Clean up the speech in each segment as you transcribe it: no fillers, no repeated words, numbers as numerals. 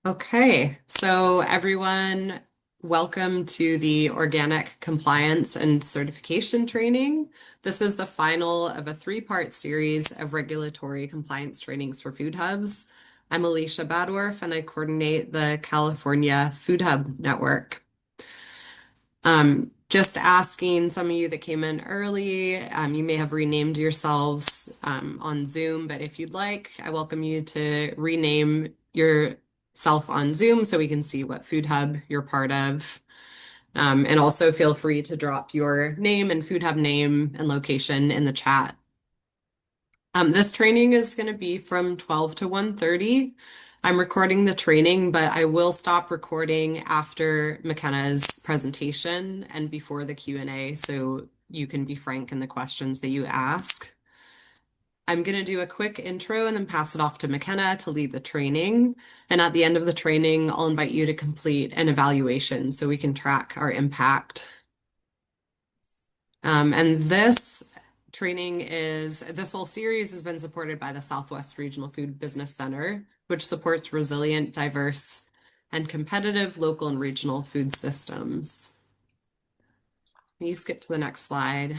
Okay, so everyone, welcome to the Organic Compliance and Certification Training. This is the final of a three-part series of regulatory compliance trainings for food hubs. I'm Alicia Badorf, and I coordinate the California Food Hub Network. Just asking some of you that came in early, you may have renamed yourselves on Zoom, but if you'd like, I welcome you to rename yourself on Zoom so we can see what food hub you're part of. And also feel free to drop your name and food hub name and location in the chat. This training is going to be from 12 to 1:30. I'm recording the training, but I will stop recording after McKenna's presentation and before the Q&A so you can be frank in the questions that you ask. I'm going to do a quick intro and then pass it off to McKenna to lead the training. And at the end of the training, I'll invite you to complete an evaluation so we can track our impact. And this whole series has been supported by the Southwest Regional Food Business Center, which supports resilient, diverse, and competitive local and regional food systems. Can you skip to the next slide?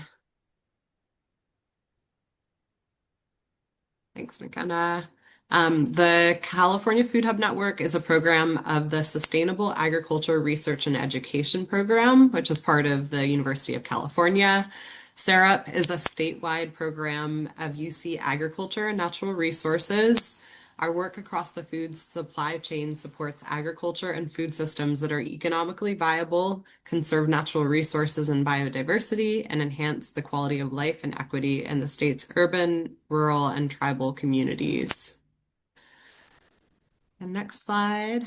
Thanks, McKenna. The California Food Hub Network is a program of the Sustainable Agriculture Research and Education Program, which is part of the University of California. SARUP is a statewide program of UC Agriculture and Natural Resources. Our work across the food supply chain supports agriculture and food systems that are economically viable, conserve natural resources and biodiversity, and enhance the quality of life and equity in the state's urban, rural, and tribal communities. And next slide.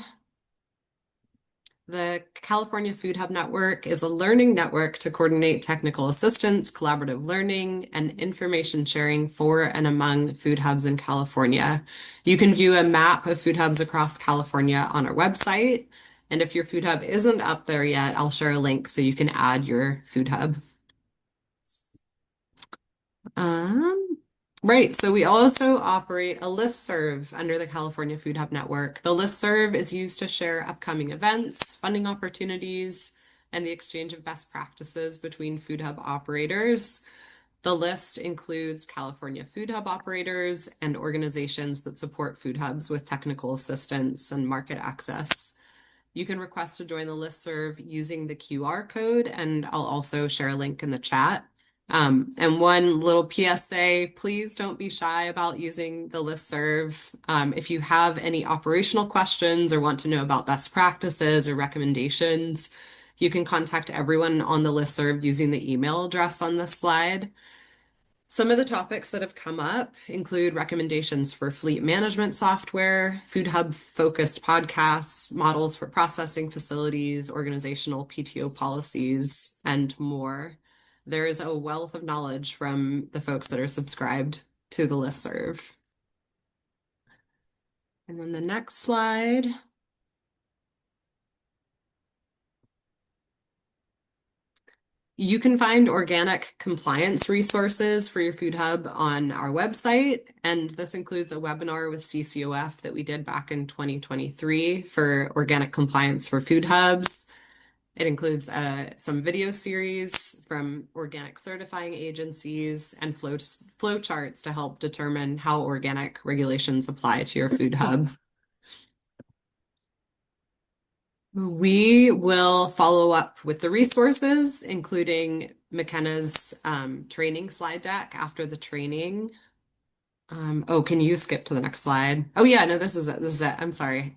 The California Food Hub Network is a learning network to coordinate technical assistance, collaborative learning, and information sharing for and among food hubs in California. You can view a map of food hubs across California on our website. And if your food hub isn't up there yet, I'll share a link so you can add your food hub. Right, so we also operate a listserv under the California Food Hub Network. The listserv is used to share upcoming events, funding opportunities, and the exchange of best practices between food hub operators. The list includes California Food Hub operators and organizations that support food hubs with technical assistance and market access. You can request to join the listserv using the QR code, and I'll also share a link in the chat. And one little PSA, please don't be shy about using the listserv. If you have any operational questions or want to know about best practices or recommendations, you can contact everyone on the listserv using the email address on this slide. Some of the topics that have come up include recommendations for fleet management software, food hub focused podcasts, models for processing facilities, organizational PTO policies, and more. There is a wealth of knowledge from the folks that are subscribed to the listserv. And then the next slide. You can find organic compliance resources for your food hub on our website, and this includes a webinar with CCOF that we did back in 2023 for organic compliance for food hubs. It includes some video series from organic certifying agencies and flow charts to help determine how organic regulations apply to your food hub. We will follow up with the resources, including McKenna's training slide deck after the training. Oh, can you skip to the next slide? Oh yeah, no, this is it. This is it. I'm sorry.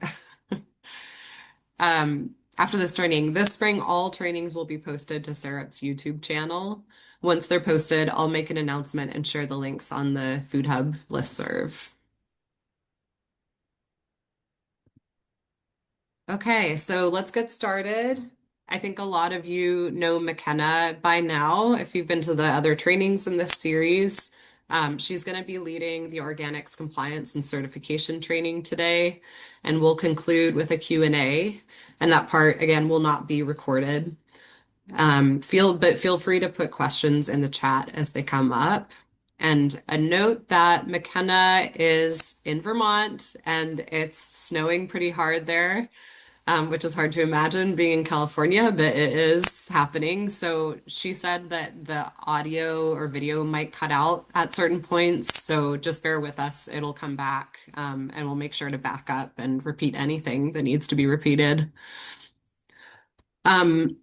After this training, this spring, all trainings will be posted to SARUP's YouTube channel. Once they're posted, I'll make an announcement and share the links on the Food Hub listserv. Okay, so let's get started. I think a lot of you know McKenna by now, if you've been to the other trainings in this series. She's going to be leading the organics compliance and certification training today, and we'll conclude with a Q&A, and that part, again, will not be recorded. Feel free to put questions in the chat as they come up. And a note that McKenna is in Vermont and it's snowing pretty hard there, which is hard to imagine being in California, but it is happening. So she said that the audio or video might cut out at certain points. So just bear with us. It'll come back, and we'll make sure to back up and repeat anything that needs to be repeated. Um,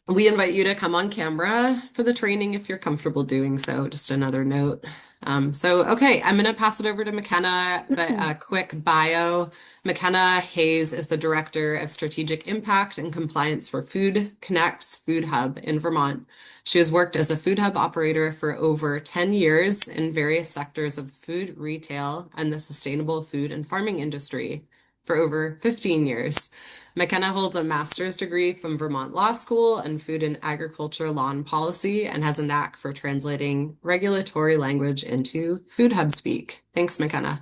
we invite you to come on camera for the training if you're comfortable doing so. Just another note. Okay, I'm going to pass it over to McKenna, but a quick bio. McKenna Hayes is the Director of Strategic Impact and Compliance for Food Connect's Food Hub in Vermont. She has worked as a food hub operator for over 10 years in various sectors of food, retail, and the sustainable food and farming industry for over 15 years. McKenna holds a master's degree from Vermont Law School in Food and Agriculture Law and Policy and has a knack for translating regulatory language into food hub speak. Thanks, McKenna.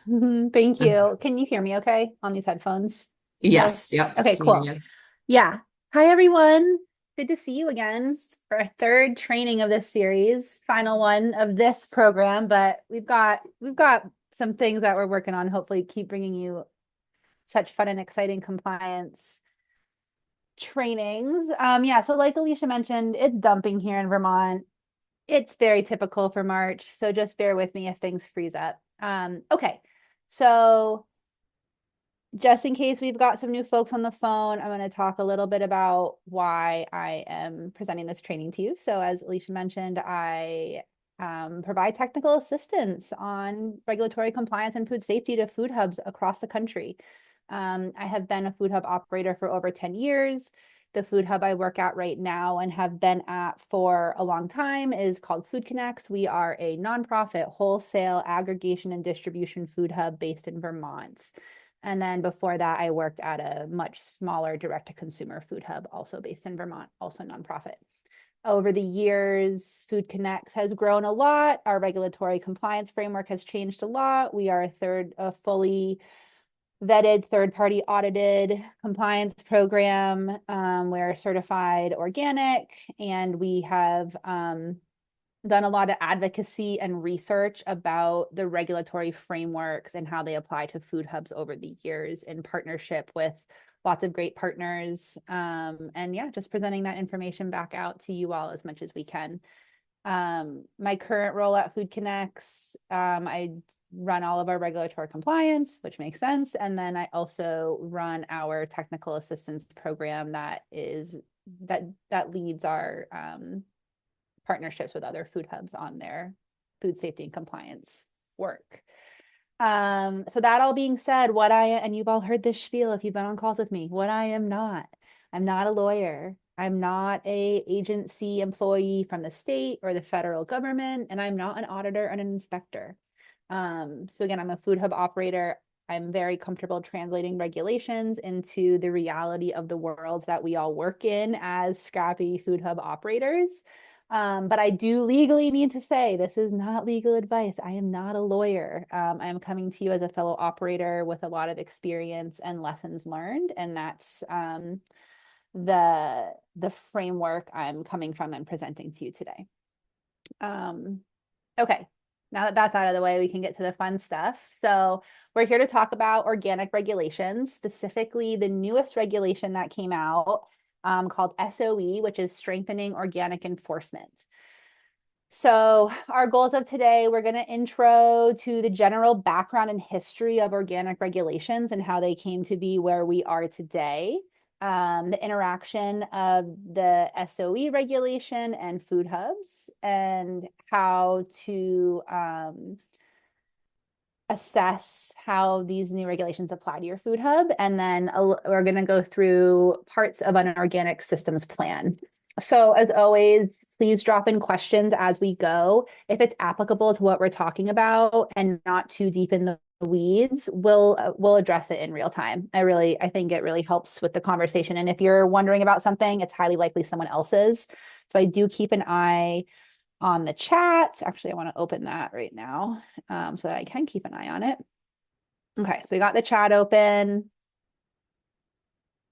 Thank you. Can you hear me okay on these headphones still? Yes, yep, Okay, can hear cool. you. Yeah. Hi, everyone. Good to see you again for a third training of this series, final one of this program, but we've got some things that we're working on, hopefully keep bringing you such fun and exciting compliance trainings. Yeah, so like Alicia mentioned, it's dumping here in Vermont. It's very typical for March, so just bear with me if things freeze up. Okay, so just in case we've got some new folks on the phone, I'm going to talk a little bit about why I am presenting this training to you. So as Alicia mentioned, I provide technical assistance on regulatory compliance and food safety to food hubs across the country. I have been a food hub operator for over 10 years. The food hub I work at right now and have been at for a long time is called Food Connects. We are a nonprofit wholesale aggregation and distribution food hub based in Vermont. And then before that, I worked at a much smaller direct-to-consumer food hub, also based in Vermont, also nonprofit. Over the years, Food Connects has grown a lot. Our regulatory compliance framework has changed a lot. We are a fully vetted, third-party audited compliance program. We're certified organic, and we have done a lot of advocacy and research about the regulatory frameworks and how they apply to food hubs over the years in partnership with lots of great partners. And yeah, just presenting that information back out to you all as much as we can. My current role at Food Connects, I run all of our regulatory compliance, which makes sense. And then I also run our technical assistance program that leads our partnerships with other food hubs on their food safety and compliance work. So that all being said, and you've all heard this spiel if you've been on calls with me, I'm not a lawyer. I'm not a agency employee from the state or the federal government, and I'm not an auditor and an inspector. So again, I'm a food hub operator. I'm very comfortable translating regulations into the reality of the world that we all work in as scrappy food hub operators. But I do legally need to say this is not legal advice. I am not a lawyer. I am coming to you as a fellow operator with a lot of experience and lessons learned, and that's the framework I'm coming from and presenting to you today. Okay, now that that's out of the way, we can get to the fun stuff. So we're here to talk about organic regulations, specifically the newest regulation that came out called SOE, which is Strengthening Organic Enforcement. So our goals of today, we're going to intro to the general background and history of organic regulations and how they came to be where we are today. The interaction of the SOE regulation and food hubs and how to assess how these new regulations apply to your food hub. And then we're going to go through parts of an organic systems plan. So as always, please drop in questions as we go. If it's applicable to what we're talking about and not too deep in the weeds, we'll address it in real time. I think it really helps with the conversation. And if you're wondering about something, it's highly likely someone else's. So I do keep an eye on the chat. Actually, I want to open that right now so that I can keep an eye on it. Okay, so we got the chat open.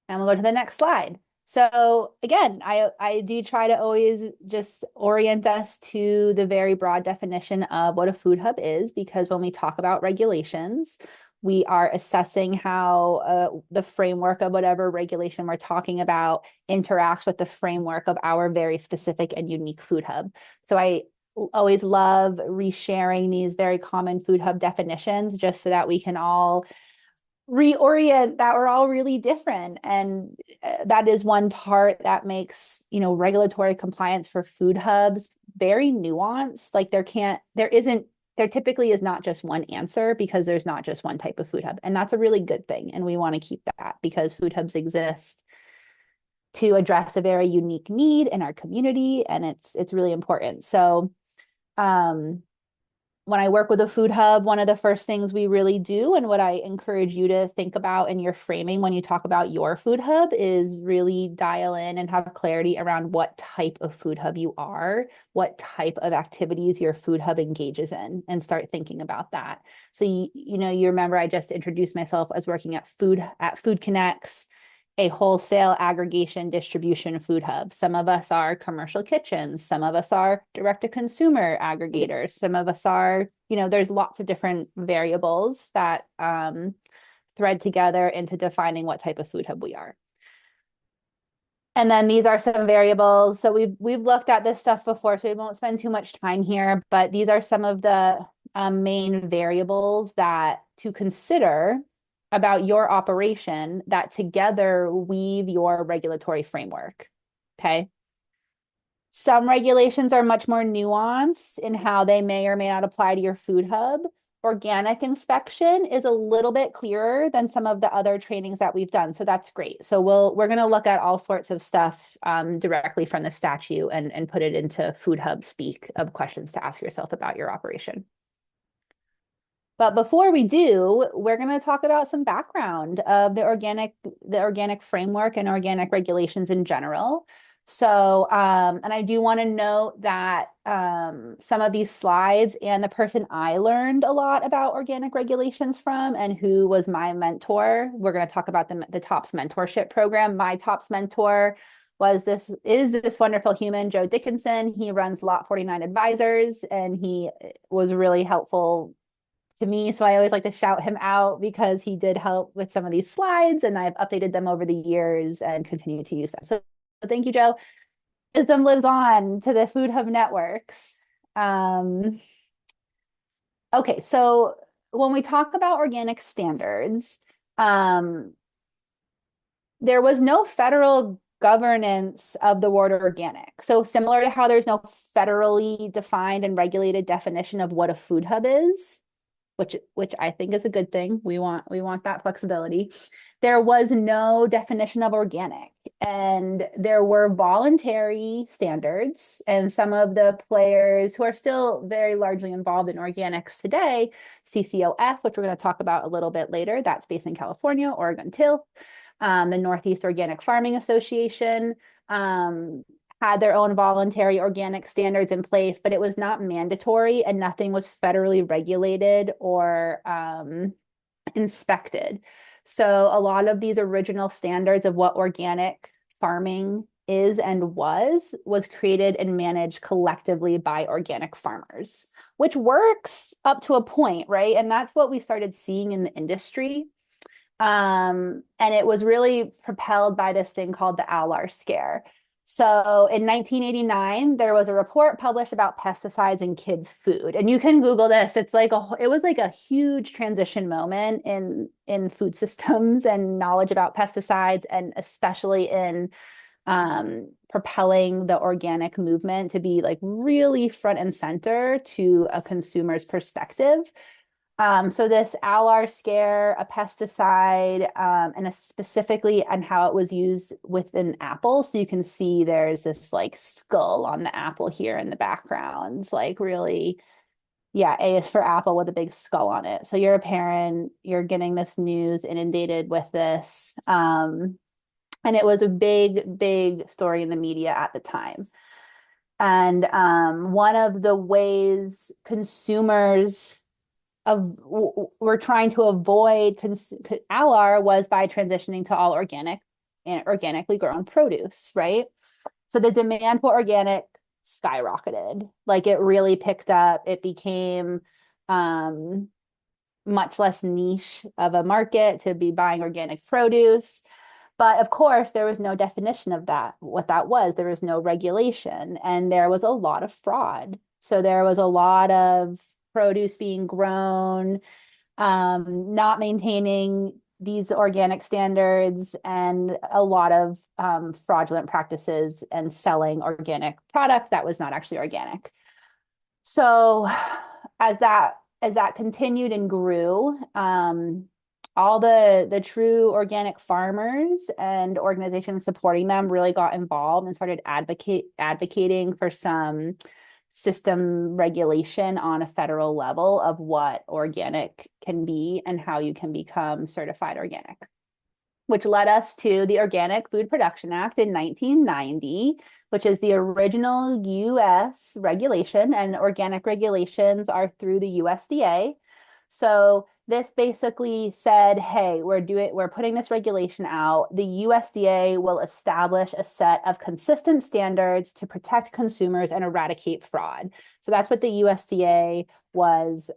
And we'll go to the next slide. So again, I do try to always just orient us to the very broad definition of what a food hub is, because when we talk about regulations, we are assessing how the framework of whatever regulation we're talking about interacts with the framework of our very specific and unique food hub. So I always love resharing these very common food hub definitions just so that we can all reorient that we're all really different. And that is one part that makes, regulatory compliance for food hubs very nuanced. Like there typically is not just one answer, because there's not just one type of food hub. And that's a really good thing. And we want to keep that, because food hubs exist to address a very unique need in our community. And it's really important. So, um, when I work with a food hub, one of the first things we really do, and what I encourage you to think about in your framing when you talk about your food hub, is really dial in and have clarity around what type of food hub you are, what type of activities your food hub engages in, and start thinking about that. So you remember I just introduced myself as working at Food Connects, a wholesale aggregation distribution food hub. Some of us are commercial kitchens. Some of us are direct to consumer aggregators. Some of us are, there's lots of different variables that thread together into defining what type of food hub we are. And then these are some variables. So we've looked at this stuff before, so we won't spend too much time here, but these are some of the main variables that to consider about your operation that together weave your regulatory framework. Okay. Some regulations are much more nuanced in how they may or may not apply to your food hub. Organic inspection is a little bit clearer than some of the other trainings that we've done. So that's great. So we're going to look at all sorts of stuff directly from the statute and put it into food hub speak of questions to ask yourself about your operation. But before we do, we're going to talk about some background of the organic framework and organic regulations in general. So, and I do want to note that some of these slides and the person I learned a lot about organic regulations from and who was my mentor, we're going to talk about the TOPS mentorship program. My TOPS mentor is this wonderful human, Joe Dickinson. He runs Lot 49 Advisors, and he was really helpful to me. So I always like to shout him out because he did help with some of these slides, and I've updated them over the years and continue to use them. So thank you, Joe. Wisdom lives on to the Food Hub networks. Okay, so when we talk about organic standards, there was no federal governance of the word organic. So similar to how there's no federally defined and regulated definition of what a food hub is, which I think is a good thing. We want that flexibility. There was no definition of organic, and there were voluntary standards, and some of the players who are still very largely involved in organics today, CCOF, which we're going to talk about a little bit later, that's based in California, Oregon TILF, the Northeast Organic Farming Association, had their own voluntary organic standards in place, but it was not mandatory, and nothing was federally regulated or inspected. So a lot of these original standards of what organic farming is and was created and managed collectively by organic farmers, which works up to a point, right? And that's what we started seeing in the industry. And it was really propelled by this thing called the Alar scare. So in 1989, there was a report published about pesticides in kids' food, and you can Google this. It was like a huge transition moment in food systems and knowledge about pesticides, and especially in propelling the organic movement to be like really front and center to a consumer's perspective. So this Alar scare, a pesticide, and specifically on how it was used with an apple. So you can see there's this like skull on the apple here in the background. Like really, yeah, A is for apple with a big skull on it. So you're a parent, you're getting this news inundated with this. And it was a big, big story in the media at the time. And one of the ways consumers were trying to avoid Alar was by transitioning to all organic organically grown produce, right? So the demand for organic skyrocketed. Like it really picked up. It became much less niche of a market to be buying organic produce. But of course, there was no definition of that, what that was. There was no regulation, and there was a lot of fraud. So there was a lot of produce being grown, not maintaining these organic standards, and a lot of fraudulent practices and selling organic product that was not actually organic. So as that continued and grew, all the true organic farmers and organizations supporting them really got involved and started advocating for some system regulation on a federal level of what organic can be and how you can become certified organic, which led us to the Organic Food Production Act in 1990, which is the original US regulation, and organic regulations are through the USDA. So this basically said, hey, we're putting this regulation out. The USDA will establish a set of consistent standards to protect consumers and eradicate fraud. So that's what the USDA was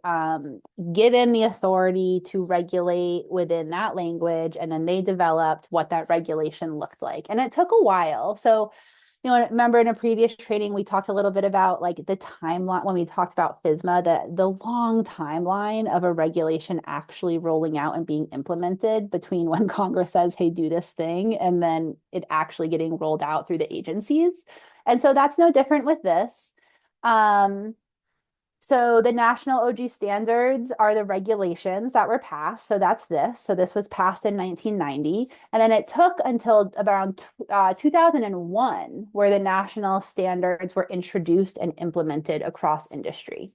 given the authority to regulate within that language, and then they developed what that regulation looked like. And it took a while. So remember in a previous training, we talked a little bit about like the timeline when we talked about FSMA, the long timeline of a regulation actually rolling out and being implemented between when Congress says, hey, do this thing, and then it actually getting rolled out through the agencies. And so that's no different with this. So the national OG standards are the regulations that were passed. So that's this. So this was passed in 1990. And then it took until around 2001 where the national standards were introduced and implemented across industry.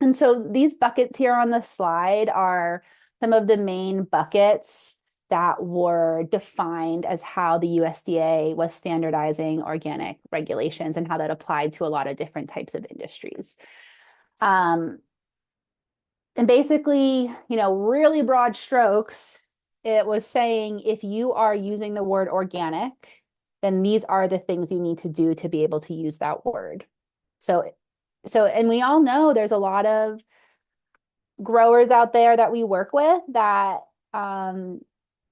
And so these buckets here on the slide are some of the main buckets that were defined as how the USDA was standardizing organic regulations and how that applied to a lot of different types of industries. And basically, really broad strokes, it was saying if you are using the word organic, then these are the things you need to do to be able to use that word. And we all know there's a lot of growers out there that we work with that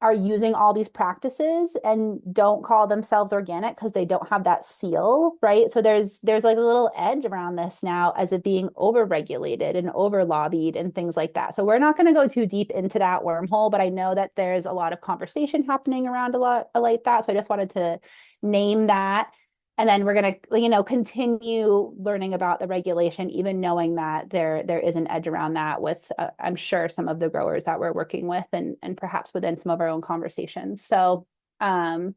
are using all these practices and don't call themselves organic because they don't have that seal, right? So there's like a little edge around this now as it being over-regulated and over-lobbied and things like that. So we're not going to go too deep into that wormhole, but I know that there's a lot of conversation happening around a lot like that. So I just wanted to name that. And then we're going to, continue learning about the regulation, even knowing that there is an edge around that with, I'm sure, some of the growers that we're working with and perhaps within some of our own conversations. So one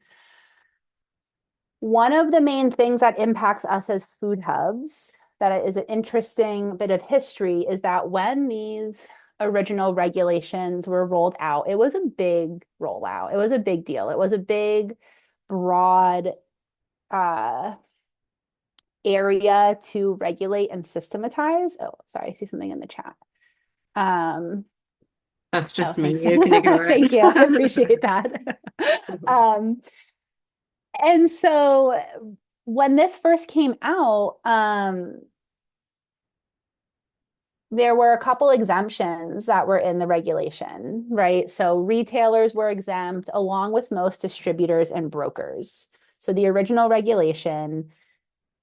of the main things that impacts us as food hubs that is an interesting bit of history is that when these original regulations were rolled out, it was a big rollout. It was a big deal. It was a big, broad area to regulate and systematize. Oh, sorry, I see something in the chat. That's just me. Thanks. You can ignore it. Thank you. I appreciate that. And so when this first came out, there were a couple exemptions that were in the regulation, right? So retailers were exempt along with most distributors and brokers. So the original regulation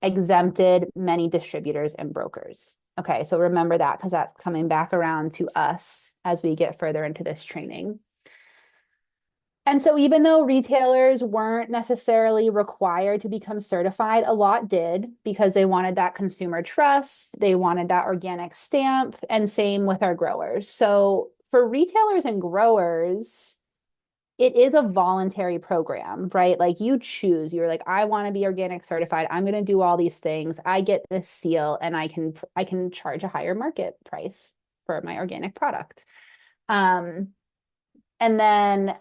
exempted many distributors and brokers. Okay, so remember that because that's coming back around to us as we get further into this training. And so even though retailers weren't necessarily required to become certified, a lot did because they wanted that consumer trust, they wanted that organic stamp, and same with our growers. So for retailers and growers, it is a voluntary program, right? Like you choose, you're like, I want to be organic certified. I'm going to do all these things. I get this seal and I can charge a higher market price for my organic product. And then,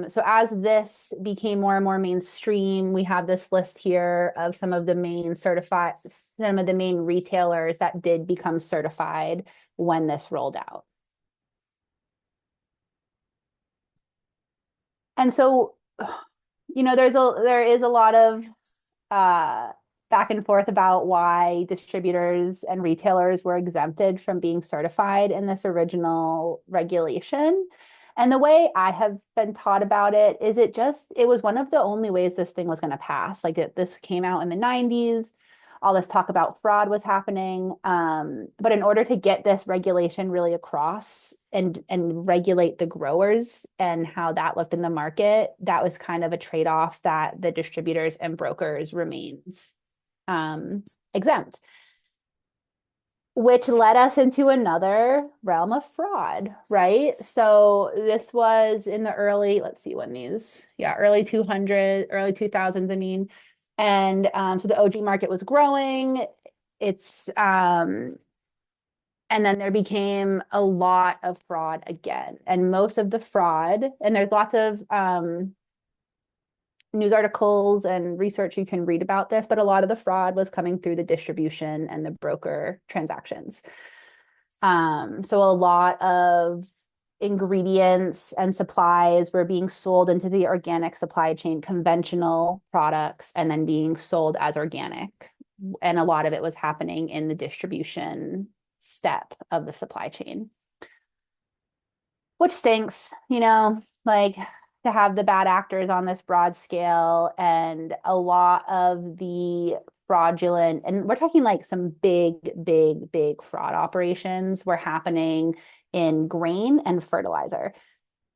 so as this became more and more mainstream, we have this list here of some of the main retailers that did become certified when this rolled out. And so there is a lot of uh, back and forth about why distributors and retailers were exempted from being certified in this original regulation. And the way I have been taught about it is it was one of the only ways this thing was going to pass. This came out in the 90s. All this talk about fraud was happening. But in order to get this regulation really across and regulate the growers and how that looked in the market, that was kind of a trade-off that the distributors and brokers remains exempt, which led us into another realm of fraud, right? So this was in the early, let's see when these, yeah, early 200, early 2000s, I mean. And so the OG market was growing. It's and then there became a lot of fraud again. And most of the fraud, and there's lots of news articles and research you can read about this, but a lot of the fraud was coming through the distribution and the broker transactions. So a lot of ingredients and supplies were being sold into the organic supply chain, conventional products, and then being sold as organic. And a lot of it was happening in the distribution step of the supply chain, which stinks, like to have the bad actors on this broad scale. And a lot of the fraudulent, and we're talking like some big, big, big fraud operations were happening in grain and fertilizer.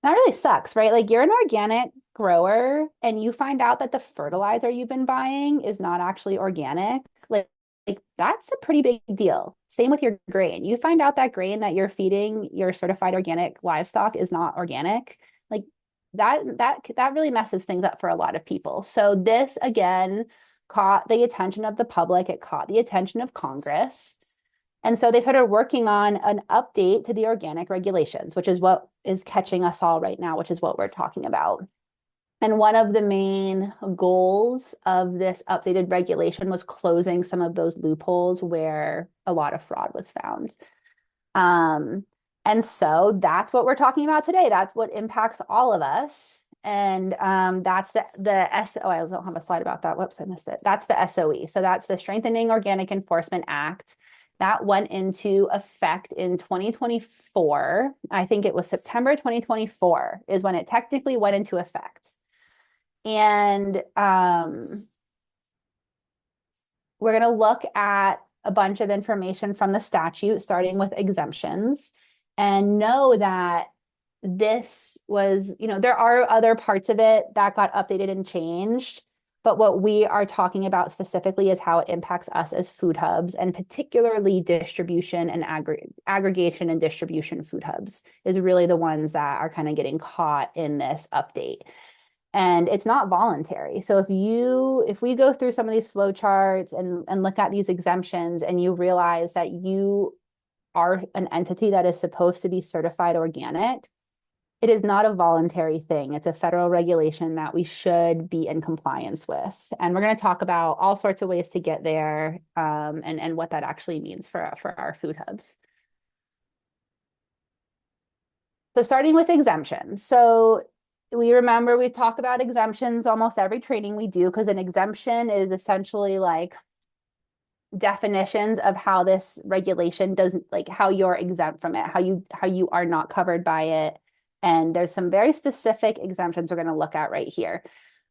That really sucks, right? Like you're an organic grower and you find out that the fertilizer you've been buying is not actually organic. Like that's a pretty big deal. Same with your grain. You find out that grain that you're feeding your certified organic livestock is not organic. Like that really messes things up for a lot of people. So this again caught the attention of the public. It caught the attention of Congress. And so they started working on an update to the organic regulations, which is what is catching us all right now, which is what we're talking about. And one of the main goals of this updated regulation was closing some of those loopholes where a lot of fraud was found. And so that's what we're talking about today. That's what impacts all of us. And that's oh, I don't have a slide about that. Whoops, I missed it. That's the SOE. So that's the Strengthening Organic Enforcement Act. That went into effect in 2024. I think it was September 2024 is when it technically went into effect. And we're going to look at a bunch of information from the statute, starting with exemptions, and know that this was, there are other parts of it that got updated and changed. But what we are talking about specifically is how it impacts us as food hubs, and particularly distribution and aggregation and distribution food hubs is really the ones that are kind of getting caught in this update. And it's not voluntary. So if we go through some of these flow charts and look at these exemptions and you realize that you are an entity that is supposed to be certified organic, it is not a voluntary thing. It's a federal regulation that we should be in compliance with. And we're going to talk about all sorts of ways to get there, and what that actually means for our food hubs. So starting with exemptions. So we talk about exemptions almost every training we do, because an exemption is essentially like definitions of how this regulation doesn't, like how you're exempt from it, how you are not covered by it. And there's some very specific exemptions we're going to look at right here.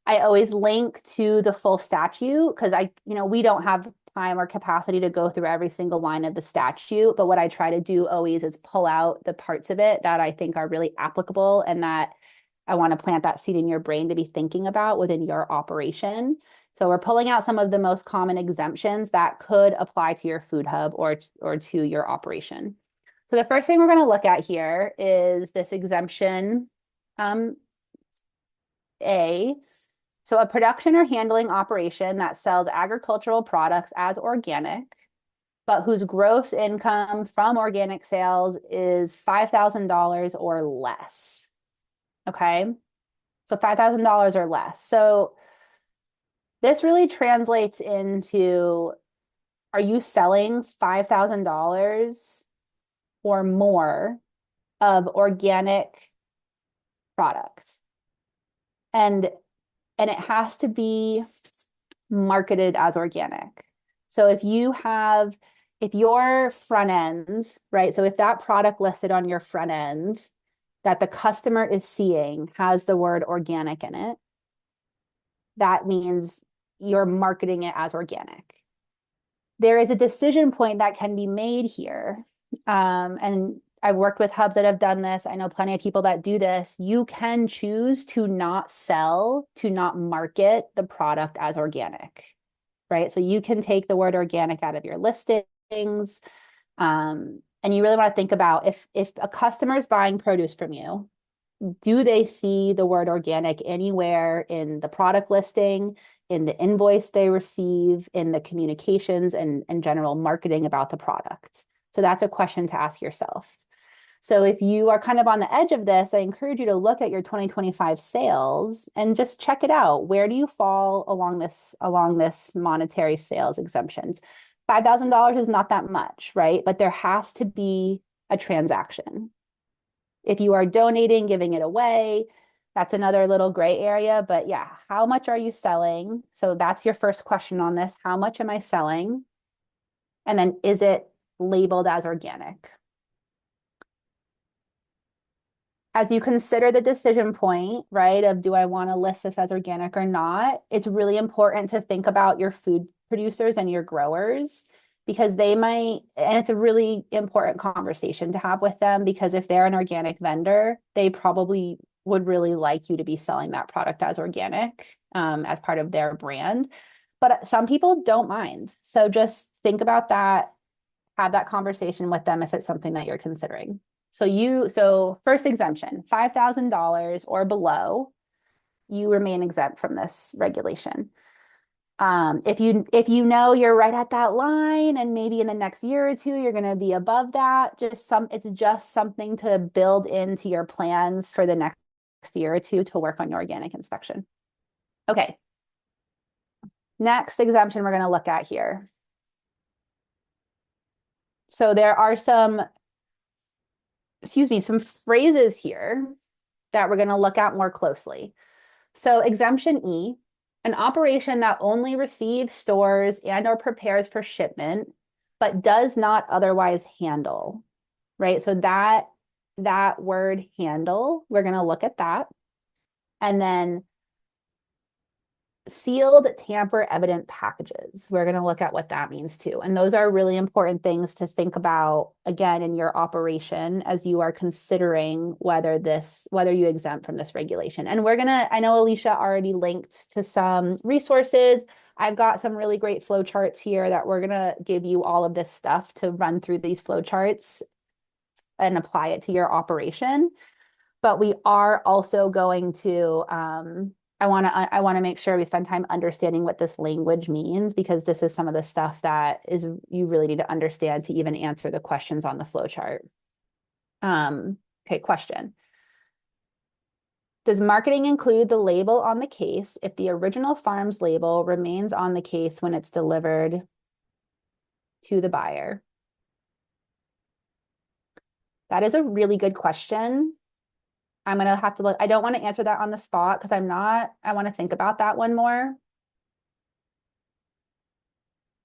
I always link to the full statute because we don't have time or capacity to go through every single line of the statute. But what I try to do always is pull out the parts of it that I think are really applicable and that I want to plant that seed in your brain to be thinking about within your operation. So we're pulling out some of the most common exemptions that could apply to your food hub or to your operation. So the first thing we're going to look at here is this exemption A. So a production or handling operation that sells agricultural products as organic, but whose gross income from organic sales is $5,000 or less. Okay, so $5,000 or less. So this really translates into, are you selling $5,000 or more of organic products? And and it has to be marketed as organic. So if your front ends, right? So if that product listed on your front end that the customer is seeing has the word organic in it, that means you're marketing it as organic. There is a decision point that can be made here. And I've worked with hubs that have done this. I know plenty of people that do this. You can choose to not sell, to not market the product as organic, right? So you can take the word organic out of your listings. And you really want to think about if a customer is buying produce from you, do they see the word organic anywhere in the product listing, in the invoice they receive, in the communications and general marketing about the product? So that's a question to ask yourself. So if you are kind of on the edge of this, I encourage you to look at your 2025 sales and just check it out. Where do you fall along this monetary sales exemptions? $5,000 is not that much, right? But there has to be a transaction. If you are donating, giving it away, that's another little gray area. But yeah, how much are you selling? So that's your first question on this. How much am I selling? And then is it labeled as organic? As you consider the decision point, right, of do I want to list this as organic or not, it's really important to think about your food producers and your growers because they might, and it's a really important conversation to have with them because if they're an organic vendor, they probably would really like you to be selling that product as organic as part of their brand. But some people don't mind. So just think about that, have that conversation with them if it's something that you're considering. So first exemption, $5,000 or below, you remain exempt from this regulation. If you know you're right at that line and maybe in the next year or two you're going to be above that, it's just something to build into your plans for the next year or two to work on your organic inspection. Okay. Next exemption we're going to look at here. So there are some phrases here that we're going to look at more closely. So exemption E, an operation that only receives, stores, and or prepares for shipment, but does not otherwise handle, right? So that word handle, we're going to look at that. And then sealed tamper evident packages. We're going to look at what that means too. And those are really important things to think about again in your operation as you are considering whether you exempt from this regulation. And I know Alicia already linked to some resources. I've got some really great flow charts here that we're going to give you all of this stuff to run through these flow charts and apply it to your operation. But we are also going to I want to make sure we spend time understanding what this language means because this is some of the stuff that you really need to understand to even answer the questions on the flowchart. Okay, question. Does marketing include the label on the case if the original farm's label remains on the case when it's delivered to the buyer? That is a really good question. I'm going to have to look. I don't want to answer that on the spot because I want to think about that one more.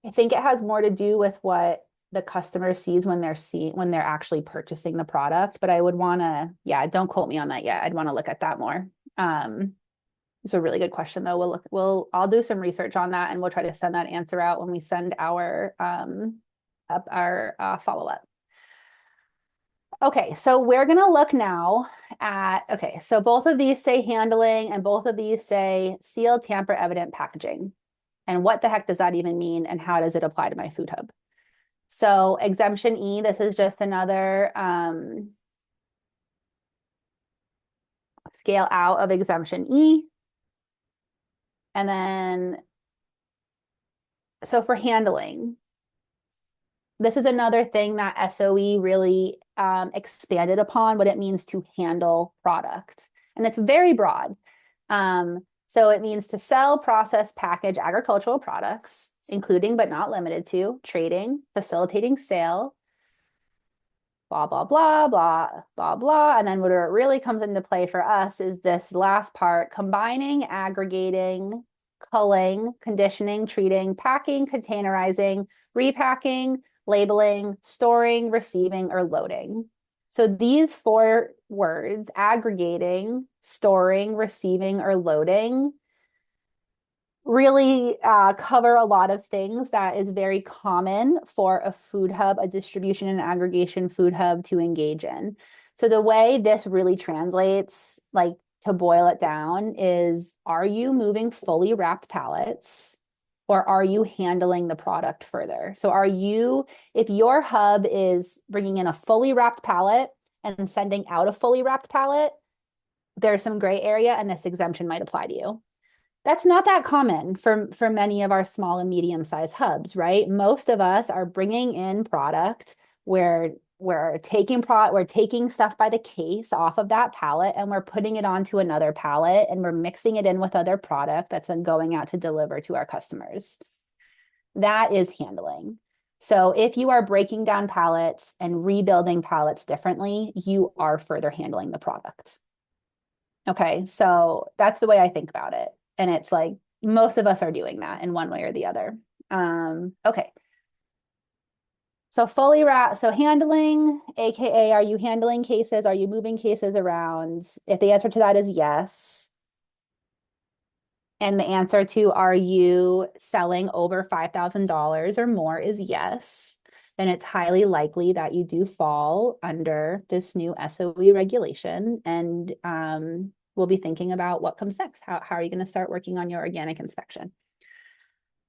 I think it has more to do with what the customer sees when they're actually purchasing the product. But I would want to, yeah, don't quote me on that yet. I'd want to look at that more. It's a really good question though. I'll do some research on that and we'll try to send that answer out when we send our follow-up. Okay, so we're going to look now at, okay, so both of these say handling and both of these say sealed tamper evident packaging. And what the heck does that even mean and how does it apply to my food hub? So exemption E, this is just another scale out of exemption E. And then, so for handling, this is another thing that SOE really expanded upon what it means to handle product. And it's very broad. So it means to sell, process, package agricultural products, including but not limited to trading, facilitating sale, blah, blah, blah, blah, blah, blah. And then where it really comes into play for us is this last part, combining, aggregating, culling, conditioning, treating, packing, containerizing, repacking, labeling, storing, receiving, or loading. So these four words, aggregating, storing, receiving, or loading, really cover a lot of things that is very common for a food hub, a distribution and aggregation food hub to engage in. So the way this really translates, like to boil it down, is are you moving fully wrapped pallets or are you handling the product further? So are you, if your hub is bringing in a fully wrapped pallet and sending out a fully wrapped pallet, there's some gray area and this exemption might apply to you. That's not that common for many of our small and medium-sized hubs, right? Most of us are bringing in product where we're taking stuff by the case off of that pallet and we're putting it onto another pallet and we're mixing it in with other product that's then going out to deliver to our customers. That is handling. So if you are breaking down pallets and rebuilding pallets differently, you are further handling the product. Okay, so that's the way I think about it. And it's like most of us are doing that in one way or the other. Okay. So fully wrap, so handling, AKA, are you handling cases? Are you moving cases around? If the answer to that is yes, and the answer to are you selling over $5,000 or more is yes, then it's highly likely that you do fall under this new SOE regulation. And we'll be thinking about what comes next. How are you going to start working on your organic inspection?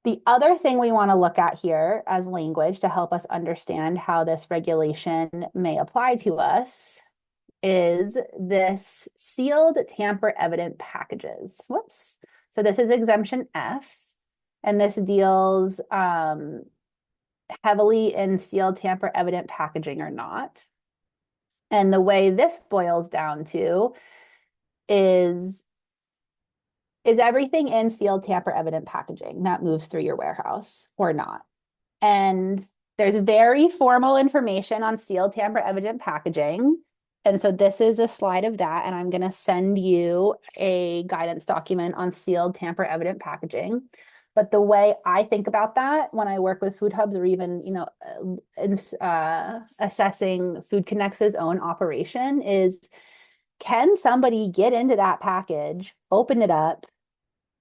The other thing we want to look at here as language to help us understand how this regulation may apply to us is this sealed tamper evident packages. Whoops. So this is exemption F, and this deals heavily in sealed tamper evident packaging or not. And the way this boils down to is everything in sealed tamper evident packaging that moves through your warehouse or not? And there's very formal information on sealed tamper evident packaging. And so this is a slide of that, and I'm going to send you a guidance document on sealed tamper evident packaging. But the way I think about that when I work with food hubs or even, assessing Food Connect's own operation is, can somebody get into that package, open it up,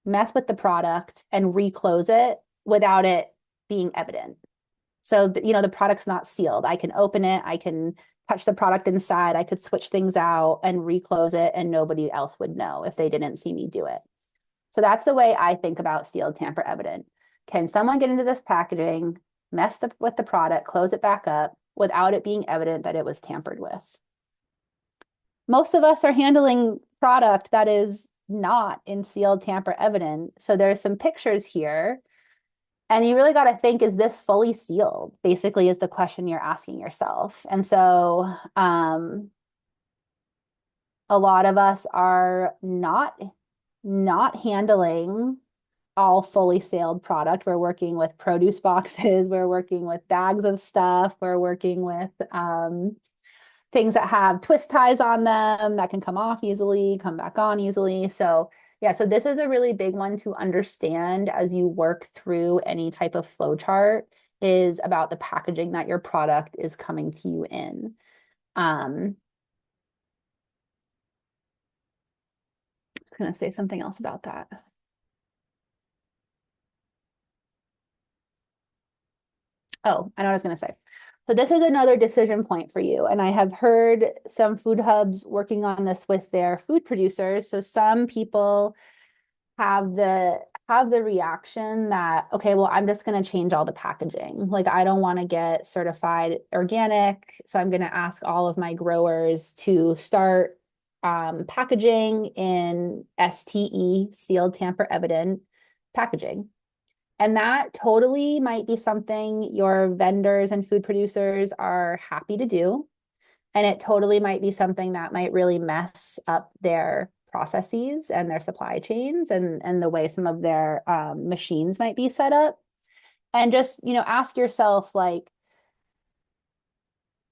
mess with the product, and reclose it without it being evident? So, the product's not sealed. I can open it, I can touch the product inside, I could switch things out and reclose it, and nobody else would know if they didn't see me do it. So that's the way I think about sealed tamper evident. Can someone get into this packaging, mess with the product, close it back up without it being evident that it was tampered with? Most of us are handling product that is not in sealed tamper evident. So there's some pictures here. And you really got to think, is this fully sealed? Basically, is the question you're asking yourself. And so a lot of us are not handling all fully sealed product. We're working with produce boxes, we're working with bags of stuff, we're working with things that have twist ties on them that can come off easily, come back on easily. So yeah, so this is a really big one to understand as you work through any type of flow chart, is about the packaging that your product is coming to you in. I was going to say something else about that. Oh, I know what I was going to say. So this is another decision point for you. And I have heard some food hubs working on this with their food producers. So some people have the reaction that, okay, well, I'm just going to change all the packaging. Like, I don't want to get certified organic. So I'm going to ask all of my growers to start packaging in STE, sealed tamper evident packaging. And that totally might be something your vendors and food producers are happy to do. And it totally might be something that might really mess up their processes and their supply chains and the way some of their machines might be set up. And just, ask yourself, like,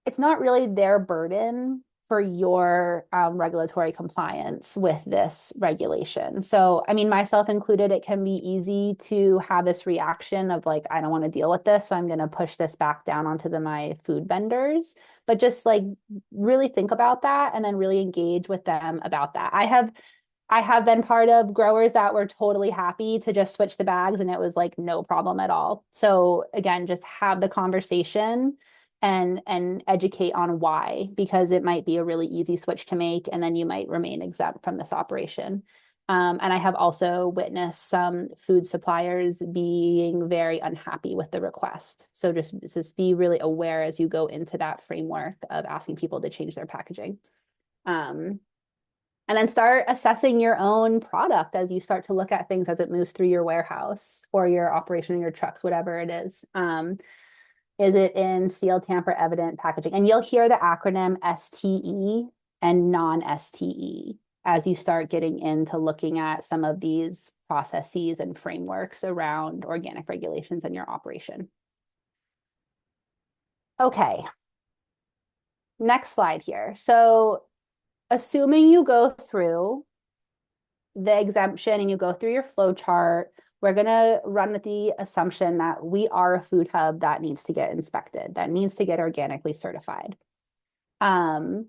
it's not really their burden for your regulatory compliance with this regulation. So, I mean, myself included, it can be easy to have this reaction of like, I don't want to deal with this, so I'm going to push this back down onto my food vendors. But just like really think about that and then really engage with them about that. I have been part of growers that were totally happy to just switch the bags and it was like no problem at all. So again, just have the conversation and educate on why, because it might be a really easy switch to make and then you might remain exempt from this operation. And I have also witnessed some food suppliers being very unhappy with the request. So just be really aware as you go into that framework of asking people to change their packaging. Um, and then start assessing your own product as you start to look at things as it moves through your warehouse or your operation in your trucks, whatever it is. Is it in sealed, tamper evident packaging? And you'll hear the acronym STE and non-STE as you start getting into looking at some of these processes and frameworks around organic regulations in your operation. Okay, next slide here. So assuming you go through the exemption and you go through your flow chart, we're going to run with the assumption that we are a food hub that needs to get inspected, that needs to get organically certified. What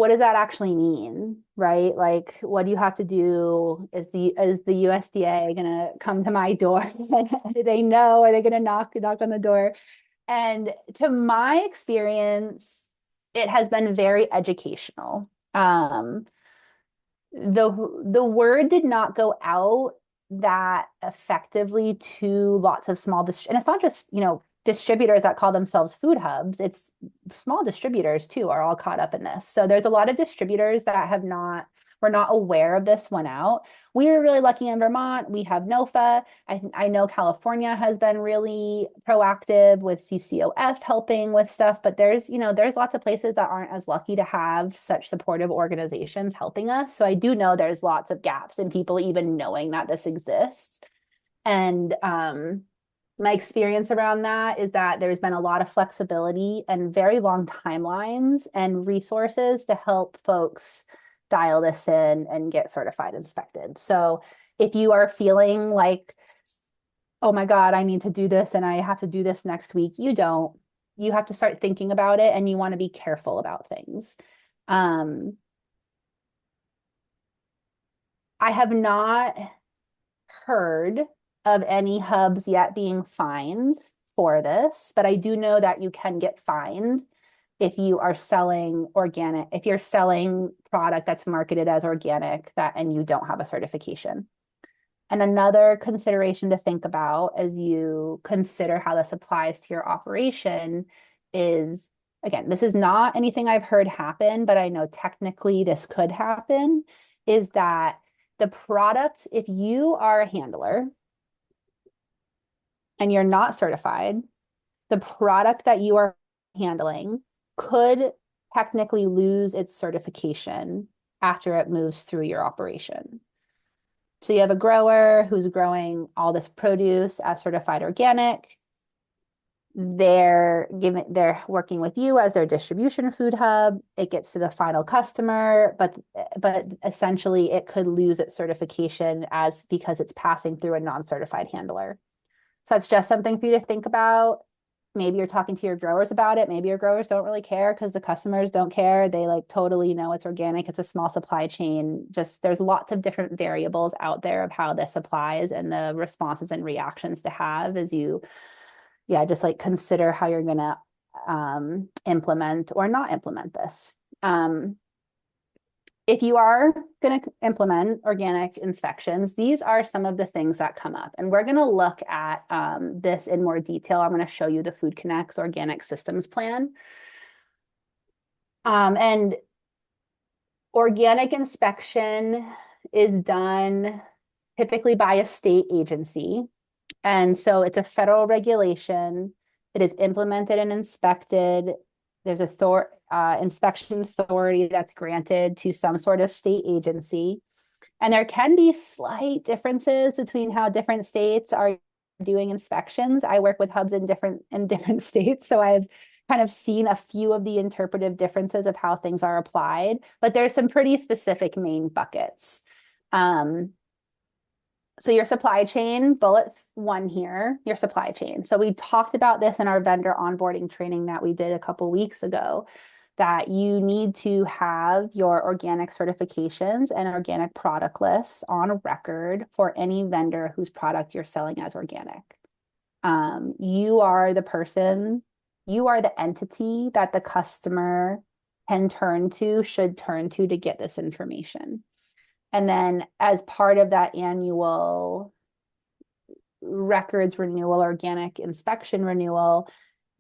does that actually mean, right? Like, what do you have to do? Is the USDA going to come to my door? Do they know? Are they going to knock on the door? And to my experience, it has been very educational. The word did not go out that effectively to lots of small and it's not just distributors that call themselves food hubs. It's small distributors too are all caught up in this. So there's a lot of distributors that were not aware of this one out. We were really lucky in Vermont. We have NOFA. I know California has been really proactive with CCOF helping with stuff, but there's lots of places that aren't as lucky to have such supportive organizations helping us. So I do know there's lots of gaps in people even knowing that this exists. And my experience around that is that there's been a lot of flexibility and very long timelines and resources to help folks dial this in and get certified inspected. So if you are feeling like, oh my God, I need to do this and I have to do this next week, you don't. You have to start thinking about it and you want to be careful about things. I have not heard of any hubs yet being fined for this, but I do know that you can get fined if you are selling organic, if you're selling product that's marketed as organic and you don't have a certification. And another consideration to think about as you consider how this applies to your operation is, again, this is not anything I've heard happen, but I know technically this could happen, is that the product, if you are a handler and you're not certified, the product that you are handling could technically lose its certification after it moves through your operation. So you have a grower who's growing all this produce as certified organic. They're working with you as their distribution food hub. It gets to the final customer, but essentially it could lose its certification because it's passing through a non-certified handler. So it's just something for you to think about. Maybe you're talking to your growers about it. Maybe your growers don't really care because the customers don't care. They like totally know it's organic. It's a small supply chain. Just there's lots of different variables out there of how this applies and the responses and reactions to have as you, just like consider how you're going to implement or not implement this. If you are going to implement organic inspections, these are some of the things that come up. And we're going to look at this in more detail. I'm going to show you the Food Connect's organic systems plan. And organic inspection is done typically by a state agency. And so it's a federal regulation. It is implemented and inspected. There's inspection authority that's granted to some sort of state agency. And there can be slight differences between how different states are doing inspections. I work with hubs in different states, so I've kind of seen a few of the interpretive differences of how things are applied, but there's some pretty specific main buckets. Um, so your supply chain, bullet one here, your supply chain. So we talked about this in our vendor onboarding training that we did a couple weeks ago, that you need to have your organic certifications and organic product lists on record for any vendor whose product you're selling as organic. You are the person, you are the entity that the customer can turn to, should turn to get this information. And then as part of that annual records renewal, organic inspection renewal,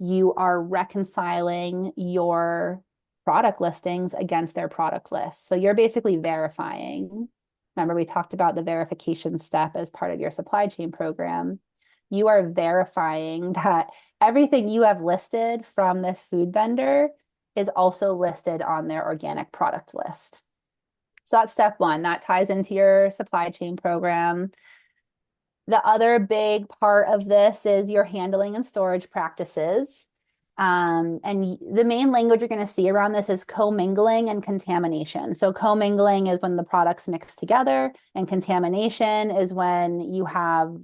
you are reconciling your product listings against their product list. So you're basically verifying. Remember, we talked about the verification step as part of your supply chain program. You are verifying that everything you have listed from this food vendor is also listed on their organic product list. So that's step one. That ties into your supply chain program. The other big part of this is your handling and storage practices. And the main language you're going to see around this is commingling and contamination. So commingling is when the products mix together, and contamination is when you have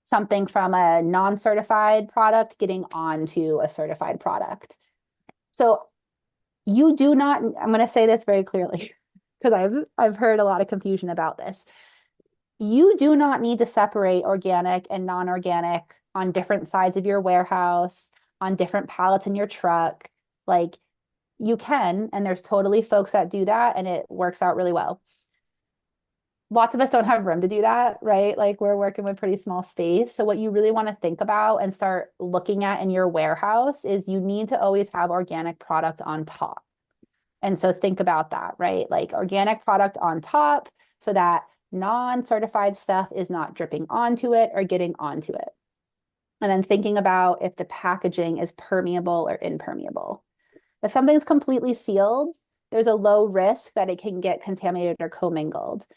something from a non-certified product getting onto a certified product. So you do not, I'm going to say this very clearly because I've heard a lot of confusion about this. You do not need to separate organic and non-organic on different sides of your warehouse, on different pallets in your truck. Like you can, and there's totally folks that do that and it works out really well. Lots of us don't have room to do that, right? Like we're working with pretty small space. So what you really want to think about and start looking at in your warehouse is you need to always have organic product on top. And so think about that, right? Like organic product on top so that non-certified stuff is not dripping onto it or getting onto it. And then thinking about if the packaging is permeable or impermeable. If something's completely sealed, there's a low risk that it can get contaminated or commingled.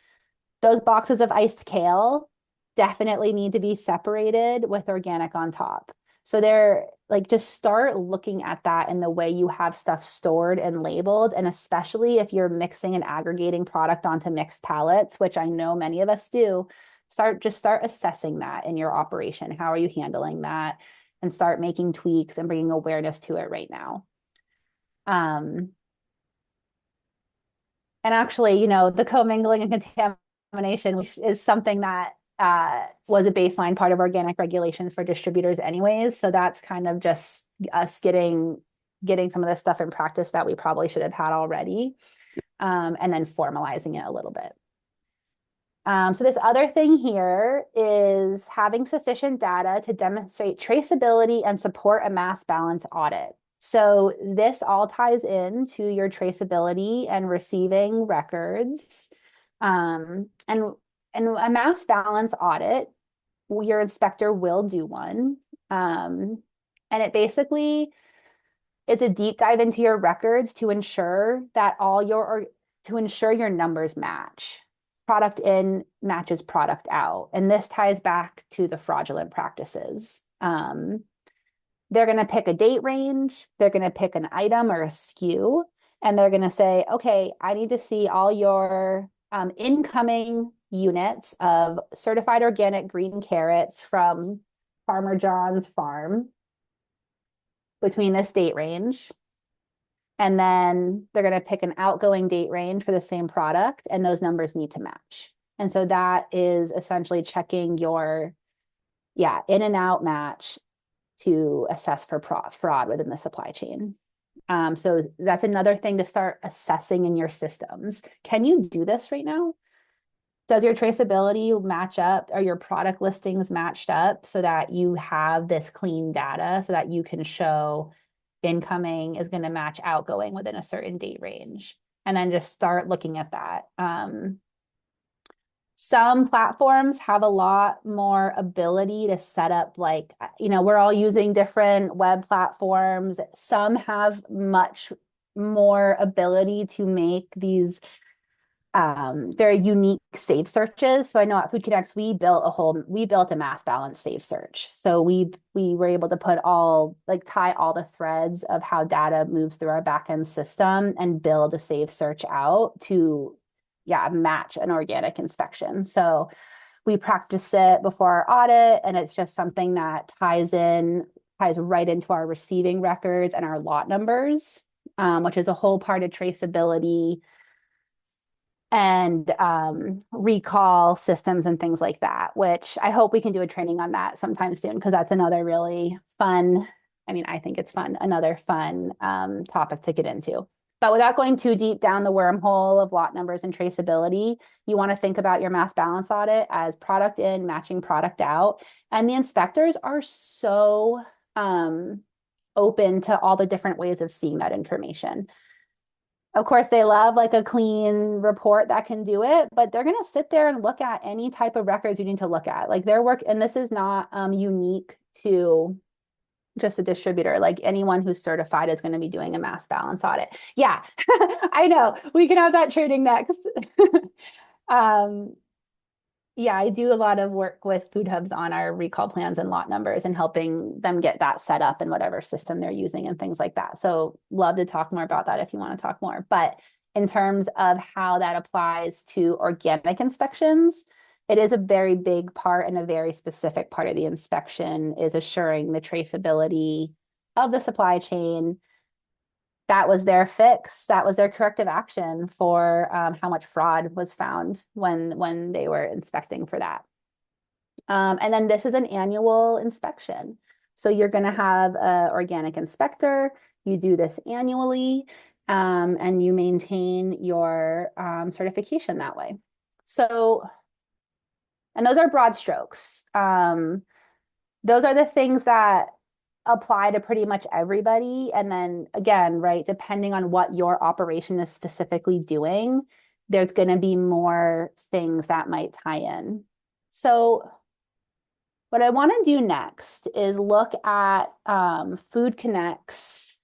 Those boxes of iced kale definitely need to be separated with organic on top. So they're like, just start looking at that in the way you have stuff stored and labeled. And especially if you're mixing and aggregating product onto mixed pallets, which I know many of us do, just start assessing that in your operation. How are you handling that? And start making tweaks and bringing awareness to it right now. And actually, the commingling and contamination, which is something that was a baseline part of organic regulations for distributors anyways. So that's kind of just us getting some of this stuff in practice that we probably should have had already, and then formalizing it a little bit. So this other thing here is having sufficient data to demonstrate traceability and support a mass balance audit. So this all ties into your traceability and receiving records. And a mass balance audit, your inspector will do one. And it basically is a deep dive into your records to ensure that your numbers match. Product in matches product out. And this ties back to the fraudulent practices. They're going to pick a date range. They're going to pick an item or a SKU, and they're going to say, okay, I need to see all your incoming units of certified organic green carrots from Farmer John's farm between this date range. And then they're going to pick an outgoing date range for the same product, and those numbers need to match. And so that is essentially checking your, in and out match to assess for fraud within the supply chain. So that's another thing to start assessing in your systems. Can you do this right now? Does your traceability match up? Are your product listings matched up so that you have this clean data so that you can show incoming is going to match outgoing within a certain date range? And then just start looking at that. Some platforms have a lot more ability to set up, like, we're all using different web platforms. Some have much more ability to make these very unique save searches. So I know at Food Connects we built a mass balance save search. So we were able to put tie all the threads of how data moves through our backend system and build a save search out to match an organic inspection. So we practice it before our audit, and it's just something that ties right into our receiving records and our lot numbers, which is a whole part of traceability and recall systems and things like that, which I hope we can do a training on that sometime soon, because that's another really fun, I mean, I think it's fun, another fun topic to get into. But without going too deep down the wormhole of lot numbers and traceability, you want to think about your mass balance audit as product in, matching product out. And the inspectors are so open to all the different ways of seeing that information. Of course, they love like a clean report that can do it, but they're going to sit there and look at any type of records you need to look at. Like their work, and this is not unique to just a distributor. Like anyone who's certified is going to be doing a mass balance audit. Yeah, I know. We can have that training next. um, yeah, I do a lot of work with food hubs on our recall plans and lot numbers and helping them get that set up in whatever system they're using and things like that. So love to talk more about that if you want to talk more. But in terms of how that applies to organic inspections, it is a very big part and a very specific part of the inspection is assuring the traceability of the supply chain. That was their fix. That was their corrective action for how much fraud was found when they were inspecting for that. And then this is an annual inspection. So you're going to have an organic inspector. You do this annually, and you maintain your certification that way. So, and those are broad strokes. Those are the things that apply to pretty much everybody. And then again, right, depending on what your operation is specifically doing, there's going to be more things that might tie in. So what I want to do next is look at Food Connect's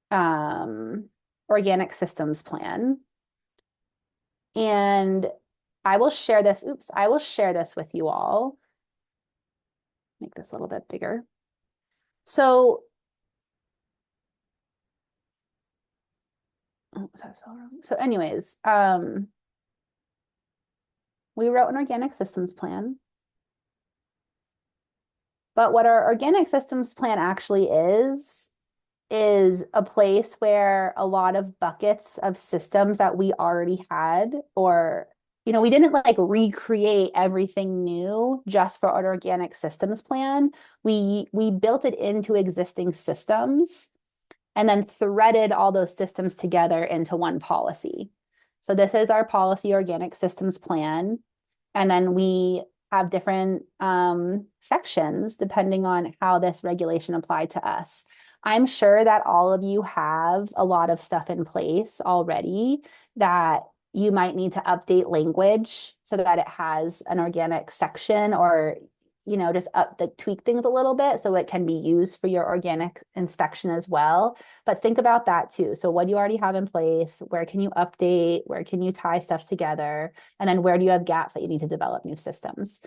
organic systems plan. And I will share this, I will share this with you all. Make this a little bit bigger. So, oh, was that spelled wrong? So anyways, we wrote an organic systems plan. But what our organic systems plan actually is a place where a lot of buckets of systems that we already had, or, you know, we didn't like recreate everything new just for our organic systems plan. We built it into existing systems and then threaded all those systems together into one policy. So this is our policy organic systems plan. And then we have different sections depending on how this regulation applied to us. I'm sure that all of you have a lot of stuff in place already that you might need to update language so that it has an organic section, or you know, just tweak things a little bit so it can be used for your organic inspection as well. But think about that too. So what do you already have in place? Where can you update? Where can you tie stuff together? And then where do you have gaps that you need to develop new systems?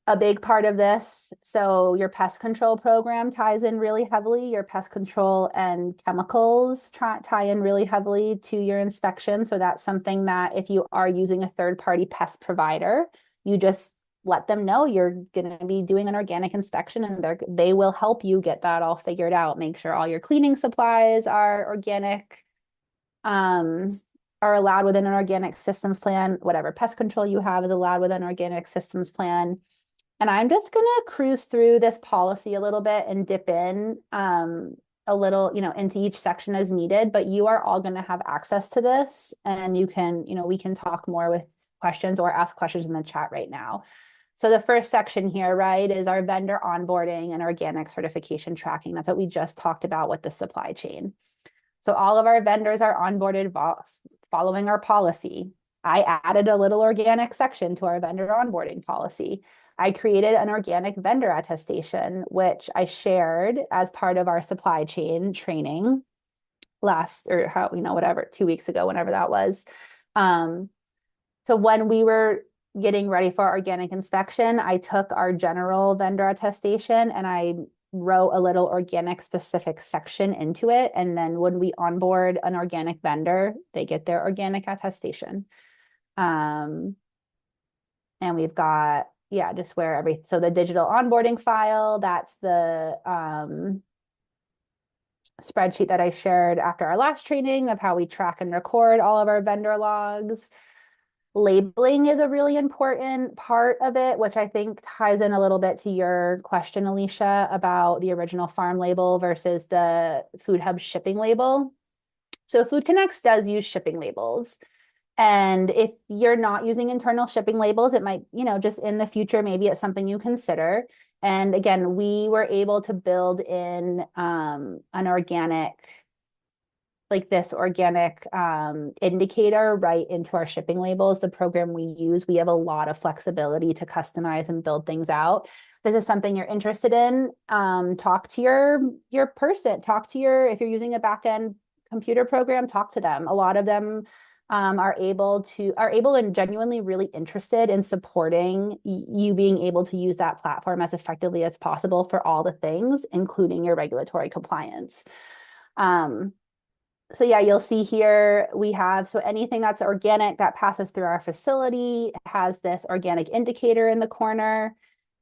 A big part of this, so your pest control program ties in really heavily. Your pest control and chemicals tie in really heavily to your inspection. So that's something that if you are using a third-party pest provider, you just let them know you're going to be doing an organic inspection, and they will help you get that all figured out. Make sure all your cleaning supplies are organic, are allowed within an organic systems plan. Whatever pest control you have is allowed within an organic systems plan. And I'm just going to cruise through this policy a little bit and dip in a little, you know, into each section as needed, but you are all going to have access to this, and you can, you know, we can talk more with questions or ask questions in the chat right now. So the first section here, right, is our vendor onboarding and organic certification tracking. That's what we just talked about with the supply chain. So all of our vendors are onboarded following our policy. I added a little organic section to our vendor onboarding policy. I created an organic vendor attestation, which I shared as part of our supply chain training. last, or how, whatever, 2 weeks ago, whenever that was. Um, so when we were getting ready for organic inspection, I took our general vendor attestation and I wrote a little organic specific section into it. And then when we onboard an organic vendor, they get their organic attestation. And we've got, yeah, just where so the digital onboarding file, that's the spreadsheet that I shared after our last training of how we track and record all of our vendor logs. Labeling is a really important part of it, which I think ties in a little bit to your question, Alicia, about the original farm label versus the Food Hub shipping label. So Food Connects does use shipping labels. And if you're not using internal shipping labels, it might, just in the future, maybe it's something you consider. And again, we were able to build in an organic, like this organic indicator right into our shipping labels. The program we use, we have a lot of flexibility to customize and build things out. If this is something you're interested in, talk to your person, if you're using a backend computer program, talk to them. A lot of them are able and genuinely really interested in supporting you being able to use that platform as effectively as possible for all the things, including your regulatory compliance. So yeah, you'll see here we have, so anything that's organic that passes through our facility has this organic indicator in the corner.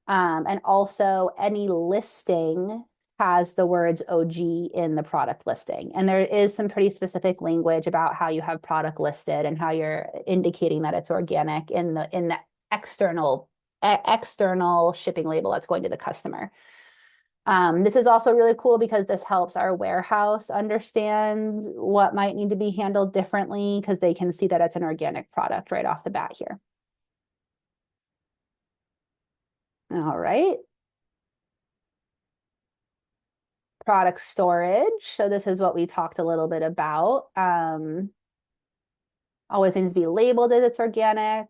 And also any listing has the words OG in the product listing. And there is some pretty specific language about how you have product listed and how you're indicating that it's organic in the external shipping label that's going to the customer. This is also really cool because this helps our warehouse understand what might need to be handled differently because they can see that it's an organic product right off the bat here. All right. Product storage. So this is what we talked a little bit about. Always needs to be labeled as it's organic.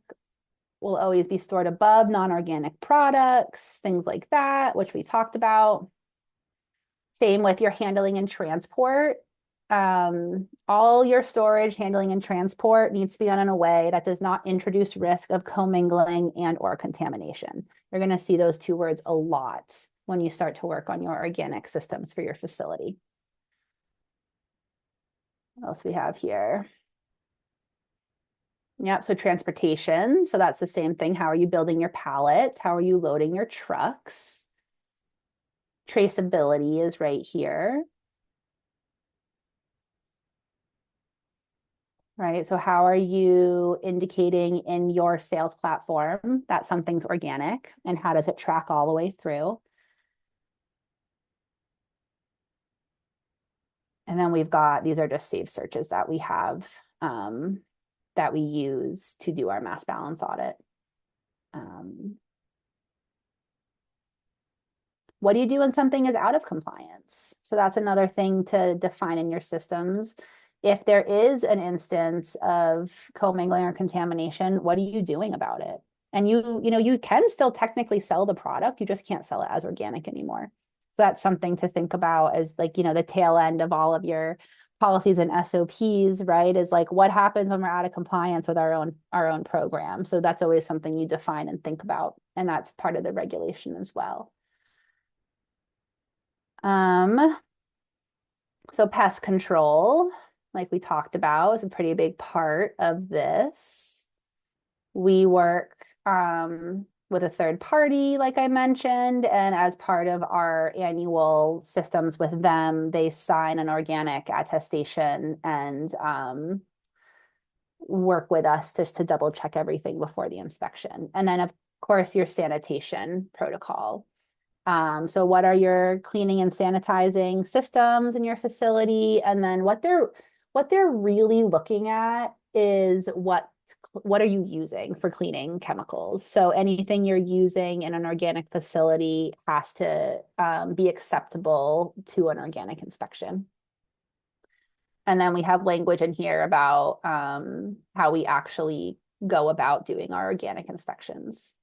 Will always be stored above non-organic products, things like that, which we talked about. Same with your handling and transport. All your storage, handling, and transport needs to be done in a way that does not introduce risk of commingling and or contamination. You're going to see those two words a lot when you start to work on your organic systems for your facility. What else we have here? Yep, so transportation. So that's the same thing. How are you building your pallets? How are you loading your trucks? Traceability is right here. Right, so how are you indicating in your sales platform that something's organic, and how does it track all the way through? And then we've got, these are just saved searches that we have that we use to do our mass balance audit. What do you do when something is out of compliance? So that's another thing to define in your systems. If there is an instance of commingling or contamination, what are you doing about it? And you can still technically sell the product, you just can't sell it as organic anymore. So that's something to think about as like, the tail end of all of your policies and SOPs, right? Is like what happens when we're out of compliance with our own program. So that's always something you define and think about. And that's part of the regulation as well. So pest control, like we talked about, is a pretty big part of this. We work with a third party, like I mentioned, and as part of our annual systems with them, they sign an organic attestation and work with us just to double check everything before the inspection. And then, of course, your sanitation protocol. So what are your cleaning and sanitizing systems in your facility? And then what they're really looking at is what are you using for cleaning chemicals? So anything you're using in an organic facility has to be acceptable to an organic inspection. And then we have language in here about how we actually go about doing our organic inspections.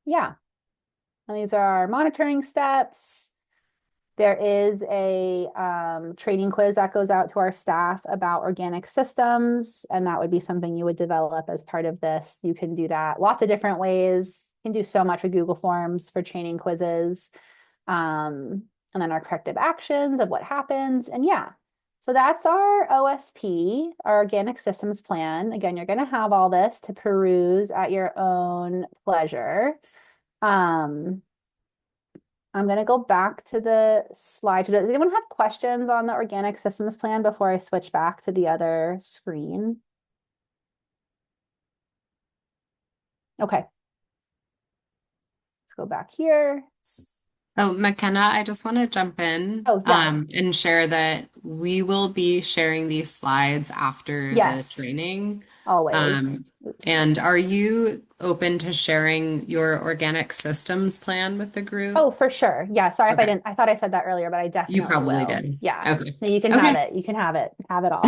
Yeah. And these are our monitoring steps. There is a training quiz that goes out to our staff about organic systems, and that would be something you would develop as part of this. You can do that lots of different ways. You can do so much with Google Forms for training quizzes. And then our corrective actions of what happens. And yeah, so that's our OSP, our organic systems plan. Again, you're going to have all this to peruse at your own pleasure. I'm going to go back to the slide. Does anyone have questions on the organic systems plan before I switch back to the other screen? Okay. Let's go back here. Oh, McKenna, I just want to jump in Oh, yeah. and share that we will be sharing these slides after the Yes, training. always. Um, Oops. and are you open to sharing your organic systems plan with the group? Oh, for sure. Yeah. Sorry if I Okay. didn't, I thought I said that earlier, but I You definitely probably will. did. Yeah. Okay. No, you can have Okay. it. You can have it. Have it all.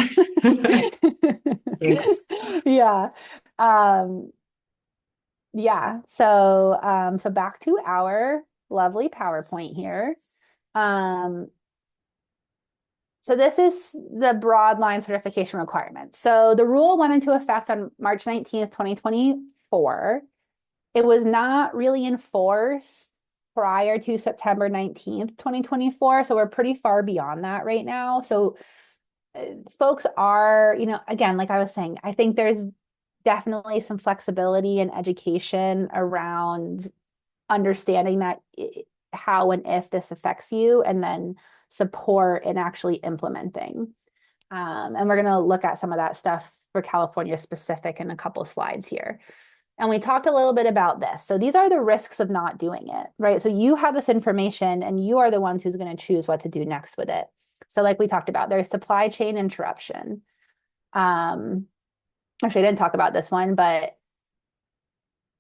Thanks. Yeah. Um, yeah. So back to our lovely PowerPoint here. Um, so this is the broad line certification requirement. So the rule went into effect on March 19th, 2024. It was not really enforced prior to September 19th, 2024. So we're pretty far beyond that right now. So folks are, again, like I was saying, I think there's definitely some flexibility and education around understanding that how and if this affects you, and then support in actually implementing. And we're going to look at some of that stuff for California specific in a couple slides here. And we talked a little bit about this. So these are the risks of not doing it, right? So you have this information and you are the ones who's going to choose what to do next with it. So like we talked about, there's supply chain interruption. Actually, I didn't talk about this one, but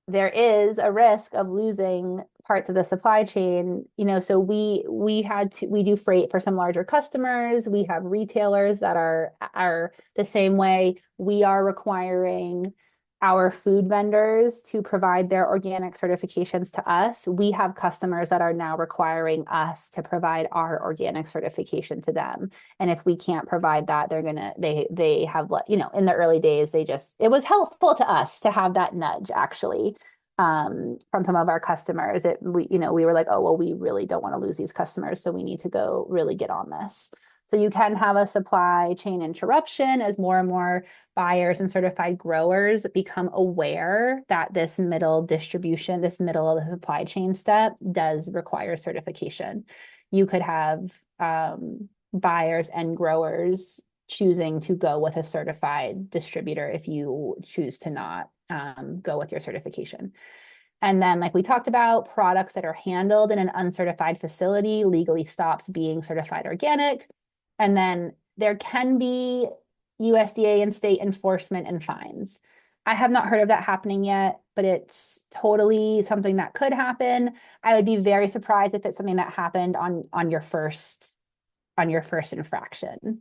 there is a risk of losing parts of the supply chain. So we do freight for some larger customers. We have retailers that are the same way. We are requiring our food vendors to provide their organic certifications to us. We have customers that are now requiring us to provide our organic certification to them. And if we can't provide that, they have, in the early days, it was helpful to us to have that nudge actually from some of our customers. We were like, oh, well, we really don't want to lose these customers, so we need to go really get on this. So you can have a supply chain interruption as more and more buyers and certified growers become aware that this middle distribution, this middle of the supply chain step does require certification. You could have buyers and growers choosing to go with a certified distributor if you choose to not go with your certification. And then, like we talked about, products that are handled in an uncertified facility legally stops being certified organic. And then there can be USDA and state enforcement and fines. I have not heard of that happening yet, but it's totally something that could happen. I would be very surprised if it's something that happened on your first infraction.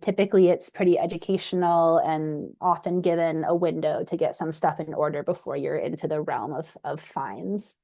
Typically, it's pretty educational and often given a window to get some stuff in order before you're into the realm of fines.